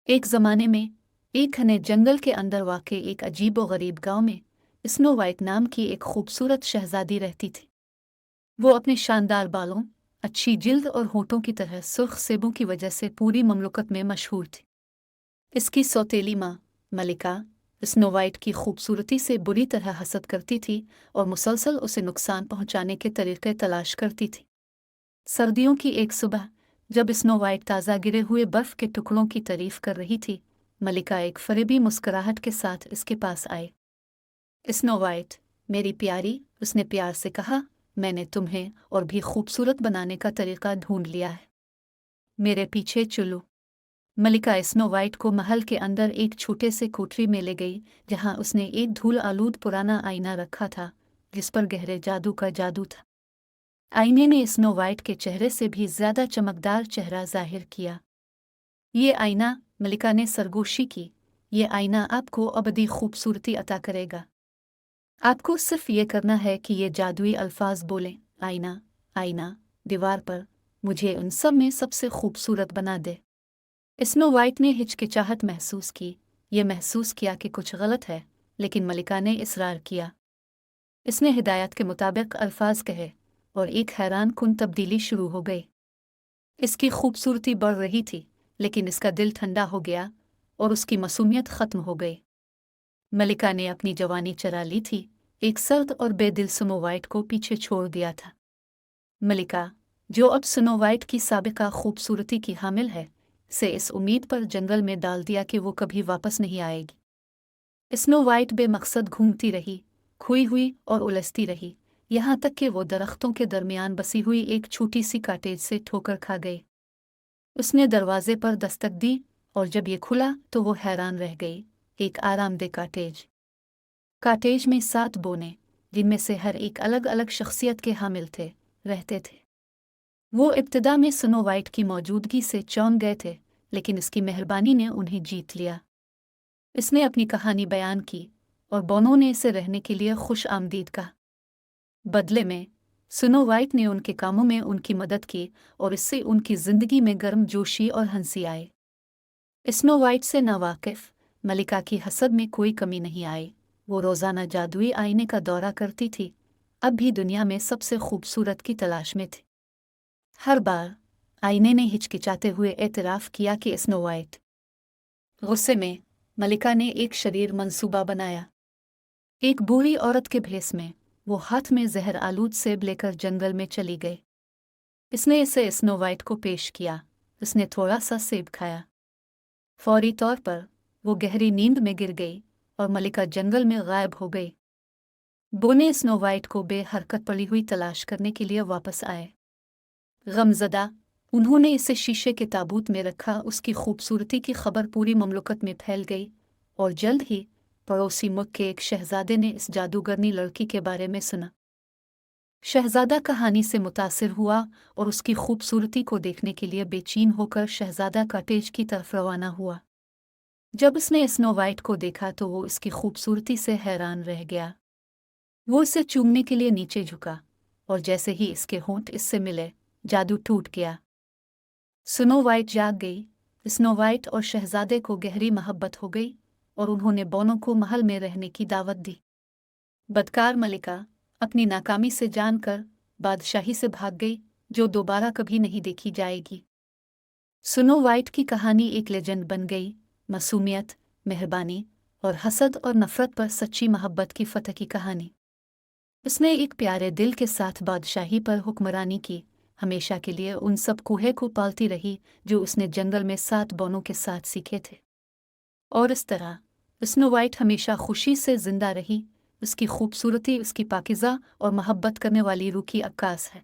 एक ज़माने में एक घने जंगल के अंदर वाक़ एक अजीब व गरीब गांव में स्नो वाइट नाम की एक खूबसूरत शहज़ादी रहती थी। वो अपने शानदार बालों, अच्छी जिल्द और होठों की तरह सुर्ख सेबों की वजह से पूरी ममलकत में मशहूर थी। इसकी सौतेली माँ मलिका स्नो वाइट की खूबसूरती से बुरी तरह हसद करती थी और मुसलसल उसे नुकसान पहुंचाने के तरीके तलाश करती थी। सर्दियों की एक सुबह, जब स्नो वाइट ताज़ा गिरे हुए बर्फ के टुकड़ों की तारीफ कर रही थी, मलिका एक फरेबी मुस्कुराहट के साथ इसके पास आए। स्नो वाइट, मेरी प्यारी, उसने प्यार से कहा, मैंने तुम्हें और भी खूबसूरत बनाने का तरीका ढूंढ लिया है। मेरे पीछे चलो। मलिका स्नो वाइट को महल के अंदर एक छोटे से कोठरी में ले गई, जहां उसने एक धूल आलूद पुराना आईना रखा था, जिस पर गहरे जादू का जादू था। आईने ने स्नो वाइट के चेहरे से भी ज्यादा चमकदार चेहरा जाहिर किया। ये आईना, मलिका ने सरगोशी की, ये आईना आपको अबदी खूबसूरती अता करेगा। आपको सिर्फ ये करना है कि ये जादुई अल्फाज बोलें, आईना, आईना, दीवार पर मुझे उन सब में सबसे खूबसूरत बना दे। स्नो वाइट ने हिचकिचाहट महसूस की। ये महसूस किया कि कुछ गलत है, लेकिन मलिका ने इसरार किया। इसने हिदायत के मुताबिक अल्फाज कहे और एक हैरान कुन तब्दीली शुरू हो गई। इसकी खूबसूरती बढ़ रही थी, लेकिन इसका दिल ठंडा हो गया और उसकी मासूमियत ख़त्म हो गई। मलिका ने अपनी जवानी चरा ली थी, एक सर्द और बेदिल स्नो वाइट को पीछे छोड़ दिया था। मलिका, जो अब स्नो वाइट की साबिका खूबसूरती की हामिल है, से इस उम्मीद पर जंगल में डाल दिया कि वो कभी वापस नहीं आएगी। स्नो वाइट बेमकसद घूमती रही, खोई हुई और उलझती रही, यहाँ तक कि वो दरख्तों के दरमियान बसी हुई एक छोटी सी कॉटेज से ठोकर खा गई। उसने दरवाजे पर दस्तक दी और जब ये खुला तो वो हैरान रह गई। एक आरामदेह कॉटेज। कॉटेज में 7 बोने, जिनमें से हर एक अलग अलग शख्सियत के हामिल थे, रहते थे। वो इब्तिदा में स्नो वाइट की मौजूदगी से चौंक गए थे, लेकिन इसकी मेहरबानी ने उन्हें जीत लिया। इसने अपनी कहानी बयान की और बोनों ने इसे रहने के लिए खुश आमदीद कहा। बदले में स्नो वाइट ने उनके कामों में उनकी मदद की और इससे उनकी जिंदगी में गर्म जोशी और हंसी आए। स्नो वाइट से नावाकिफ मलिका की हसद में कोई कमी नहीं आई। वो रोज़ाना जादुई आईने का दौरा करती थी, अब भी दुनिया में सबसे खूबसूरत की तलाश में थी। हर बार आईने ने हिचकिचाते हुए एतराफ़ किया कि स्नो वाइट। गुस्से में मलिका ने एक शरीर मंसूबा बनाया। एक बूढ़ी औरत के भेस में वो हाथ में जहर आलूद सेब लेकर जंगल में चली गई। इसने इसे स्नो वाइट को पेश किया। उसने थोड़ा सा सेब खाया। फौरी तौर पर वो गहरी नींद में गिर गई और मलिका जंगल में गायब हो गई। बोने स्नो वाइट को बेहरकत पड़ी हुई तलाश करने के लिए वापस आए। गमज़दा, उन्होंने इसे शीशे के ताबूत में रखा। उसकी खूबसूरती की खबर पूरी ममलकत में फैल गई और जल्द ही पड़ोसी मुल्क के एक शहजादे ने इस जादूगरनी लड़की के बारे में सुना। शहजादा कहानी से मुतासिर हुआ और उसकी खूबसूरती को देखने के लिए बेचैन होकर शहजादा कॉटेज की तरफ रवाना हुआ। जब उसने स्नो वाइट को देखा तो वो इसकी खूबसूरती से हैरान रह गया। वो इसे चूमने के लिए नीचे झुका और जैसे ही इसके होंठ इससे मिले, जादू टूट गया। स्नो वाइट जाग गई। स्नो वाइट और शहजादे को गहरी मोहब्बत हो गई और उन्होंने बोनों को महल में रहने की दावत दी। बदकार मलिका अपनी नाकामी से जानकर बादशाही से भाग गई, जो दोबारा कभी नहीं देखी जाएगी। स्नो वाइट की कहानी एक लेजेंड बन गई, मासूमियत, मेहरबानी और हसद और नफरत पर सच्ची मोहब्बत की फतह की कहानी। उसने एक प्यारे दिल के साथ बादशाही पर हुक्मरानी की, हमेशा के लिए उन सब कूहे को पालती रही जो उसने जंगल में 7 बोनों के साथ सीखे थे। और इस तरह स्नो वाइट हमेशा खुशी से जिंदा रही। उसकी खूबसूरती उसकी पाकिज़ा और मोहब्बत करने वाली रूह की अक्कास है।